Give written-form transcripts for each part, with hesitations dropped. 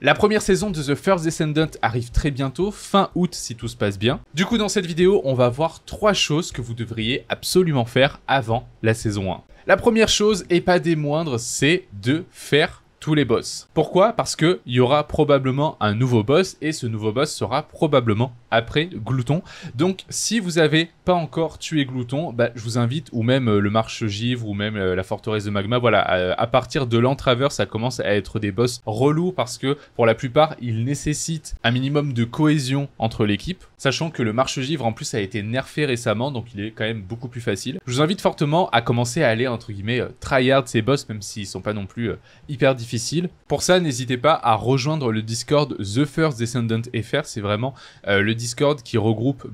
La première saison de The First Descendant arrive très bientôt, fin août si tout se passe bien. Du coup, dans cette vidéo, on va voir 3 choses que vous devriez absolument faire avant la saison 1. La première chose, et pas des moindres, c'est de faire tous les boss. Pourquoi? Parce qu'il y aura probablement un nouveau boss, et ce nouveau boss sera probablement après Glouton. Donc, si vous n'avez pas encore tué Glouton, je vous invite, ou même le Marche-Givre, ou même la Forteresse de Magma, voilà, à partir de l'Entraveur, ça commence à être des boss relous, parce que, pour la plupart, ils nécessitent un minimum de cohésion entre l'équipe, sachant que le Marche-Givre, en plus, a été nerfé récemment, donc il est quand même beaucoup plus facile. Je vous invite fortement à commencer à aller, entre guillemets, tryhard ces boss, même s'ils sont pas non plus hyper difficiles. Pour ça, n'hésitez pas à rejoindre le Discord The First Descendant FR, c'est vraiment le Discord qui regroupe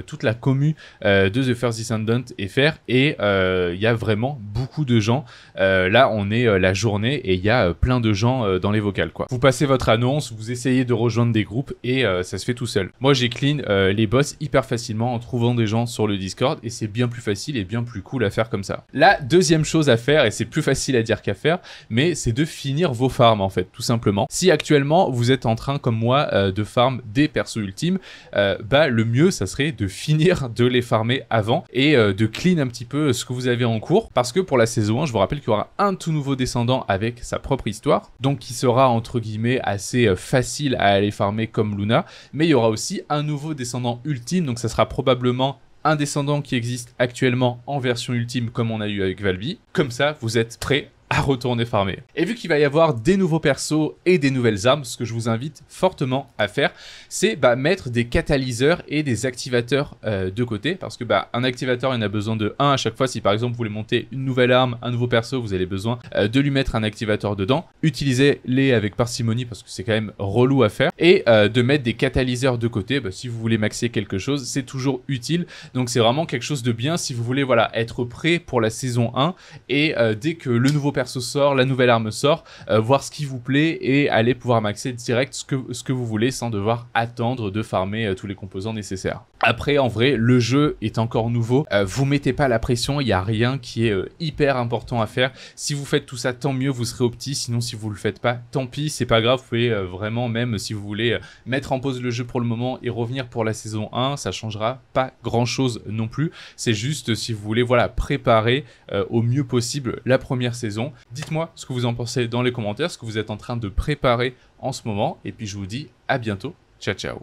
toute la commu de The First Descendant FR, et il y a vraiment beaucoup de gens. Là, on est la journée et il y a plein de gens dans les vocales, quoi. Vous passez votre annonce, vous essayez de rejoindre des groupes et ça se fait tout seul. Moi, j'ai clean les boss hyper facilement en trouvant des gens sur le Discord, et c'est bien plus facile et bien plus cool à faire comme ça. La deuxième chose à faire, et c'est plus facile à dire qu'à faire, mais c'est de finir vos farms, en fait, tout simplement. Si actuellement vous êtes en train, comme moi, de farm des persos ultimes, le mieux ça serait de finir de les farmer avant et de clean un petit peu ce que vous avez en cours, parce que pour la saison 1, je vous rappelle qu'il y aura un tout nouveau descendant avec sa propre histoire, donc qui sera entre guillemets assez facile à aller farmer comme Luna, mais il y aura aussi un nouveau descendant ultime, donc ça sera probablement un descendant qui existe actuellement en version ultime comme on a eu avec Valby. Comme ça, vous êtes prêts à retourner farmer. Et vu qu'il va y avoir des nouveaux persos et des nouvelles armes, ce que je vous invite fortement à faire, c'est mettre des catalyseurs et des activateurs de côté, parce que un activateur, il en a besoin de 1 à chaque fois. Si par exemple vous voulez monter une nouvelle arme, un nouveau perso, vous avez besoin de lui mettre un activateur dedans. Utilisez-les avec parcimonie, parce que c'est quand même relou à faire, et de mettre des catalyseurs de côté. Si vous voulez maxer quelque chose, c'est toujours utile, donc c'est vraiment quelque chose de bien si vous voulez être prêt pour la saison 1, et dès que le nouveau perso sort, la nouvelle arme sort, voir ce qui vous plaît et aller pouvoir maxer direct ce que vous voulez sans devoir attendre de farmer tous les composants nécessaires. Après, en vrai, le jeu est encore nouveau, vous mettez pas la pression, il n'y a rien qui est hyper important à faire. Si vous faites tout ça, tant mieux, vous serez opti, sinon si vous le faites pas, tant pis, c'est pas grave, vous pouvez vraiment, même si vous voulez mettre en pause le jeu pour le moment et revenir pour la saison 1, ça changera pas grand chose non plus, c'est juste si vous voulez préparer au mieux possible la première saison. Dites-moi ce que vous en pensez dans les commentaires, ce que vous êtes en train de préparer en ce moment, et puis je vous dis à bientôt, ciao ciao.